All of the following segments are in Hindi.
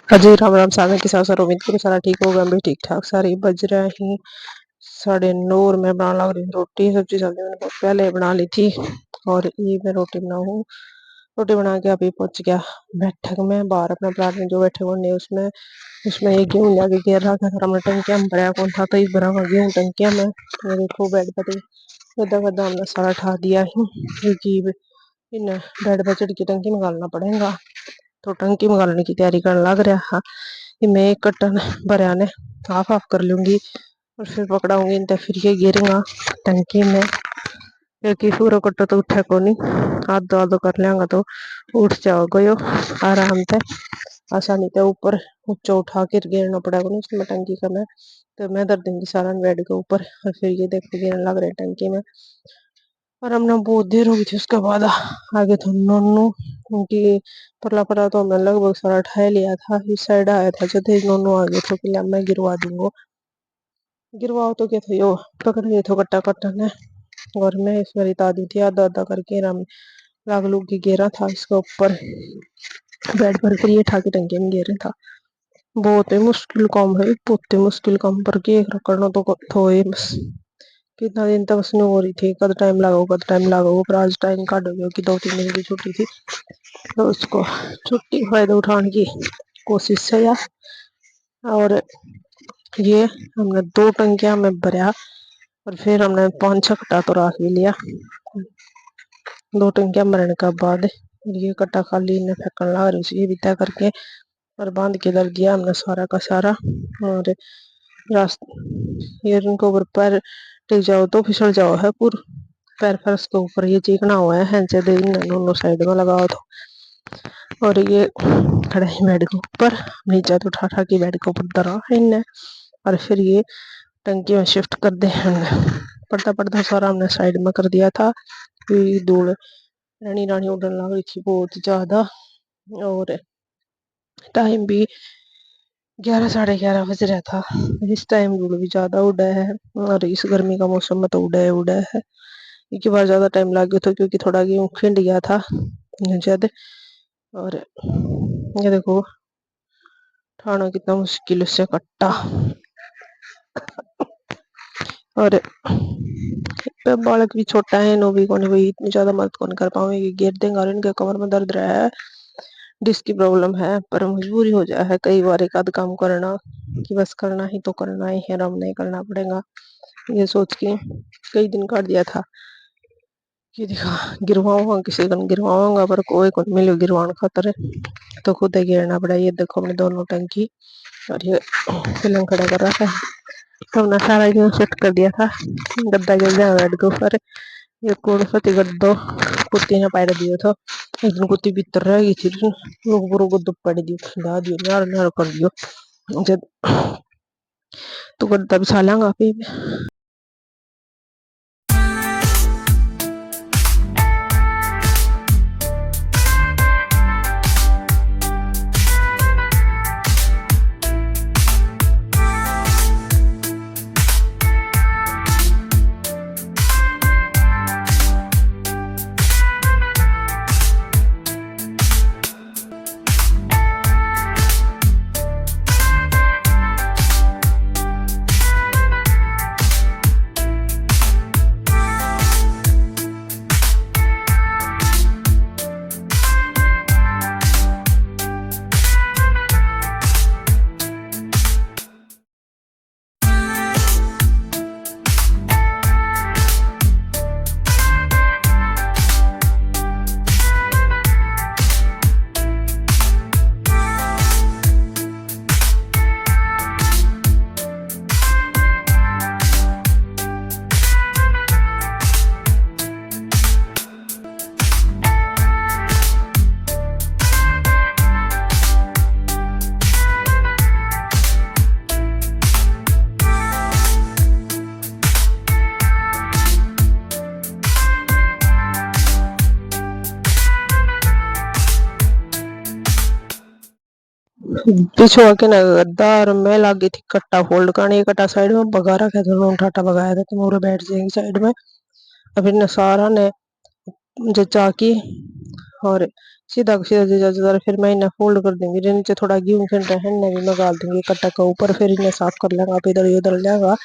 हाँ जी, राम राम साधन के साथ सर उम्मीद करो सारा ठीक होगा। हम भी ठीक ठाक सारी बज रहा ही 9:30 और मैं बनाने लग रही हूँ रोटी। सब्जी सब्जी मैंने बहुत पहले बना ली थी और ये मैं रोटी बनाऊँ। रोटी बना के अभी पहुंच गया बैठक में बाहर अपना प्लाट में जो बैठे हुए उसमें उसमें ये गेहूँ जाके गिर रहा था। हमने टंकियां में भरा कौन था तो इस भरा हुआ गेहूँ टंकियां में ये देखो बेड पर गद्दा गद्दा हमने सारा ठा दिया ही क्योंकि इन बेड पर चढ़ के टंकी निकालना पड़ेगा। तो टंकी निकालने की तैयारी करने लग रहा कि मैं एक कट्टन भरिया ने हाफ हाफ कर लूंगी और फिर पकड़ाऊंगी तो फिर ये गिरेगा टंकी में क्योंकि पूरा कट्टा तो उठा को नहीं आधो आधो कर लेंगा तो उठ जाओगे यो आराम से आसानी से ऊपर ऊंचा उठा के गिरना पड़ेगा नहीं उसमें टंकी का मैं दर दूंगी सारा बेड के ऊपर और फिर ये देखो गिरने लग रहे टंकी में। और हमने बहुत देर हो गई थी उसके बाद आगे तो नोनू क्योंकि परला परा तो हमने लगभग सारा ठा लिया था। इस साइड आया था जब नोनू आगे तो कि मैं गिरवा दूंगा गिरवाओ तो क्या थो पकड़ गए थे कट्टा कट्टा ने और मैं इस बार दादी थी आधा आधा करके राम लाग लूग के गिरा था इसके ऊपर बेड पर फिर ये ठा के टंकी में गिरा था। बहुत ही मुश्किल काम है बहुत ही मुश्किल काम पर के करना तो बस कितना दिन तक उसने हो रही थी कद टाइम लगाओ पर आज टाइम काट गया कि 2-3 दिन की छुट्टी थी तो उसको छुट्टी फायदा उठाने की कोशिश है यार। और ये हमने 2 टंकियां में भरा और फिर हमने 5-6 कट्टा तो रख भी लिया। 2 टंकियां भरने के बाद ये कट्टा खाली ने फेंकने लगा रही ये भी तय करके और बांध के दर दिया हमने सारा का सारा। और ये उनको ऊपर पैर टिक जाओ तो फिसल जाओ है पूरा पैर फर्श के ऊपर ये चीकना हुआ है हैंचे दे दोनों साइड में लगाओ तो। और ये खड़े हैं बेड के ऊपर नीचे तो उठा के बेड के ऊपर धरा है इनने और फिर ये टंकी में शिफ्ट कर दे हमने पड़ता पड़ता सारा हमने साइड में कर दिया था कि धूल रानी रानी उड़ने लग रही थी बहुत ज्यादा। और टाइम भी 11-11:30 बज रहा था। इस टाइम धूल भी ज्यादा उड़ा है और इस गर्मी का मौसम में तो उड़ा है एक बार ज्यादा टाइम लग गया था क्योंकि थोड़ा गेहूँ खिंड गया था ज्यादा। और ये देखो ठाना कितना मुश्किल से कट्टा और बालक भी छोटा है नो भी कौन भाई इतनी ज्यादा मदद कौन कर पाएंगे गिर देंगे और इनके कमर में दर्द रहा है डिस्क की प्रॉब्लम है पर मजबूरी हो जाए है कई बार एक आध काम करना कि बस करना ही तो करना ही है रम नहीं करना पड़ेगा ये सोच के कई दिन काट दिया था कि दिखा गिरवाऊंगा किसी दिन गिरवाऊंगा पर कोई को मिले गिरवाने खातर तो खुद ही गिरना पड़ा। ये देखो हमने दोनों टंकी और ये फिल्म खड़ा कर रहा था तो हमने सारा गेहूं शिफ्ट कर दिया था गद्दा गिर गया बेड के ऊपर। ये कौन सा गद्दो कुत्ती ने पैर दियो था एक दिन कुत्ती भीतर रह गई थी लोग बुरो गद्दो पड़ दियो ला दियो नार नार कर दियो जब तो गद्दा बिछा लेंगा फिर पीछे आके ना गद्दा और मैं लागी थी कट्टा फोल्ड करने कट्टा साइड में भगा रखा था दोनों टाटा भगाया था तुम और बैठ जाएंगे साइड में। अब फिर ने सारा ने जो चाकी और सीधा सीधा सीधा फिर मैं इन्हें फोल्ड कर दूंगी। नीचे थोड़ा गेहूं खिल रहा है, इन्हें भी मैं डाल दूंगी कट्टा के ऊपर। फिर इन्हें साफ कर लेंगे, आप इधर उधर लेगा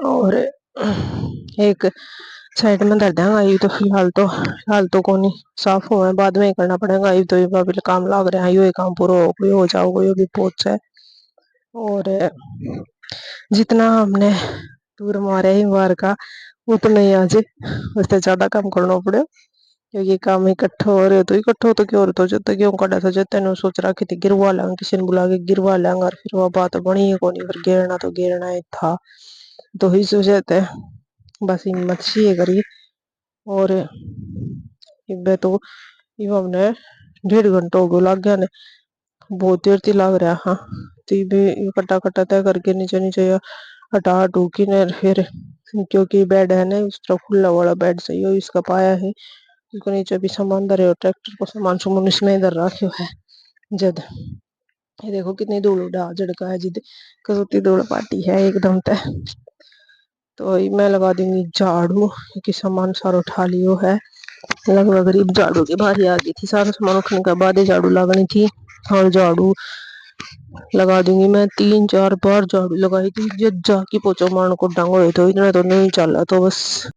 और एक साइड में धर देंगे। ये तो फिलहाल तो कौन साफ हुआ है, बाद में ही करना पड़ेगा। ये तो ये अभी काम लग रहा है, ये काम पूरा हो जाओगे, ये भी पहुंच है। और जितना हमने टूर मारे ही बार का उतना ही आज उससे ज्यादा काम करना पड़े, क्योंकि काम इकट्ठा हो रहे तो इकट्ठा तो क्यों तो जब तक क्यों कटा था जब तेन सोच रहा कि गिरवा लेंगे, किसी ने बुला के गिरवा लेंगे। और फिर वो बात बनी है कौन, फिर गिरना तो गिरना ही था। तो ही सोचते बस हिम्मत सी है करी। और इबे तो ये हमने 1.5 घंटा हो गया लग गया ने, बहुत देर थी लग रहा। हाँ तो ये कट्टा कट्टा तय करके नीचे नीचे हटा हटू की ने फिर, क्योंकि बेड है ना उस तरफ खुला वाला बेड सही हो, इसका पाया है इसको नीचे भी सामान धरे हो, ट्रैक्टर को सामान सुमान इसमें इधर रखे है। जद ये देखो कितनी धूल उड़ा झड़का है, जिद करोती धूल पाटी है एकदम तय। तो मैं लगा दूंगी झाड़ू, क्योंकि सामान सारा उठा लियो है। लगभग करीब झाड़ू की बारी आ गई थी, सारा सामान उठने के बाद ही झाड़ू लगानी थी। और झाड़ू लगा दूंगी मैं 3-4 बार झाड़ू लगाई थी, जब जाके पोछा मारने को डांगो तो इतना तो नहीं चला तो बस।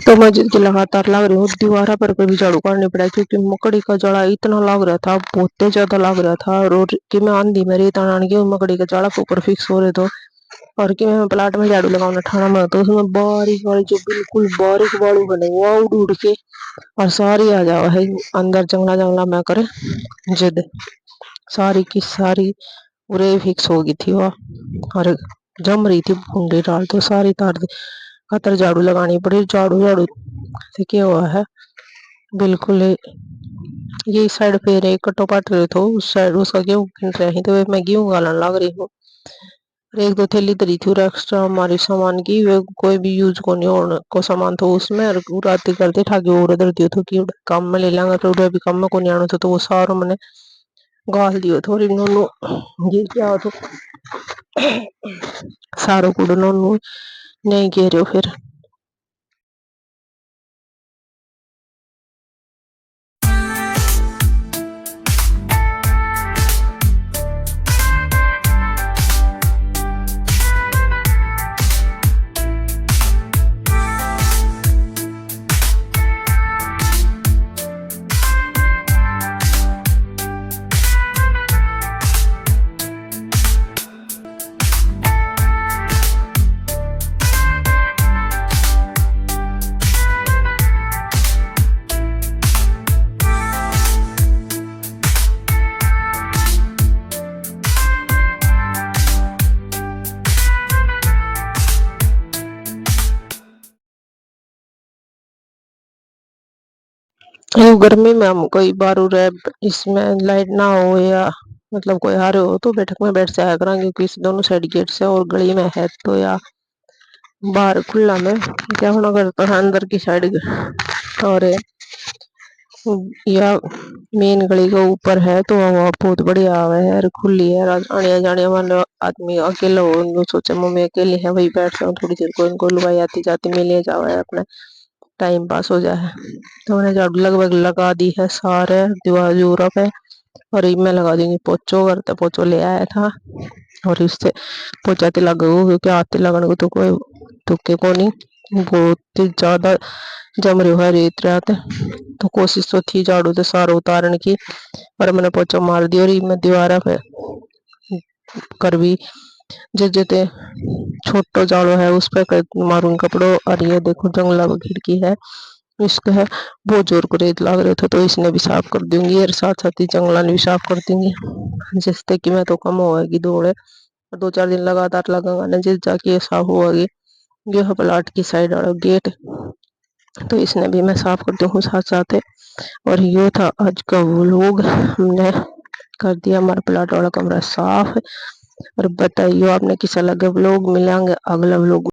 तो मैं जिनकी लगातार लग रही हूँ दीवारा पर भी झाड़ू काटनी पड़ा, क्योंकि मकड़ी का जड़ा इतना लग रहा था, बहुत ज्यादा लग रहा था। और कि मैं आंधी मेरी तना की मकड़ी का जड़ा के ऊपर फिक्स हो रहे तो। और कि मैं प्लाट में झाड़ू लगाऊंगा ठाणा में, तो उसमें बारीक वाली जो बिल्कुल बारीक बालू बने वो उड़ उड़ के और सारी आ जाओ है अंदर जंगला जंगला में करे। जिद सारी की सारी पूरे फिक्स हो गई थी वह, और जम रही थी भूंडी डाल, तो सारी तार खातर झाड़ू लगानी पड़ी। झाड़ू झाड़ू से क्या हुआ है, बिल्कुल ये साइड पे रे कटो पाट रहे तो उस साइड उसका गेहूं खिल रही, तो मैं गेहूं गालन लग रही हूँ। एक दो थैली धरी थी और एक्स्ट्रा हमारी सामान की, वे कोई भी यूज को नहीं होने को सामान था उसमें। और रात करते ठाके और इधर दियो तो कि काम में ले लेंगे, तो भी काम में को नहीं आना था, तो वो सारो मैंने गाल दियो थोड़ी नोनू गिर गया तो सारो कूड़ नोनू नहीं घेरो फिर। गर्मी में हम कोई बारू रहे इसमें लाइट ना हो या मतलब कोई आ रहे हो तो बैठक में बैठ जाया करा, क्योंकि इस दोनों साइड गेट से और गली में है तो या बाहर खुला में क्या होना करता है अंदर की साइड। और या मेन गली के ऊपर है तो हवा बहुत बढ़िया आवे है और खुली है। आने जाने वाले आदमी अकेला हो सोचे मम्मी अकेली है वही बैठ जाओ थोड़ी देर को, इनको लुगाई आती जाती मिले जावे अपना टाइम पास हो जाए। तो मैंने झाड़ू लगभग लगा दी है सारे दीवार जोरा पे। और मैं लगा दूंगी पोचो, करते पोचो ले आया था और इससे पोचा ते लगा क्योंकि आते लगने को तो कोई तुक्के को नहीं, बहुत ही ज्यादा जम रही है रेत रात। तो कोशिश तो थी झाड़ू से सारा उतारने की, पर मैंने पोचा मार दिया। और मैं दीवारा पे कर भी जते छोटो जाड़ो है उस पे मारूंगी कपड़ो। और ये देखो जंगला खिड़की है इसका है बहुत जोर को रेत लग रहा था तो इसने भी साफ कर दूंगी और साथ साथ ही जंगला भी साफ कर दूंगी जिससे कि मैं तो कम होएगी दौड़े और 2-4 दिन लगातार लगेगा ना जिस जाके ये साफ होगी। ये है प्लाट की साइड वाला गेट तो इसने भी मैं साफ कर दूँ साथ साथ है। और ये था आज का व्लॉग हमने कर दिया हमारा प्लाट वाला कमरा साफ। और बताइए आपने कैसा लगा व्लॉग। मिलेंगे अगला व्लॉग।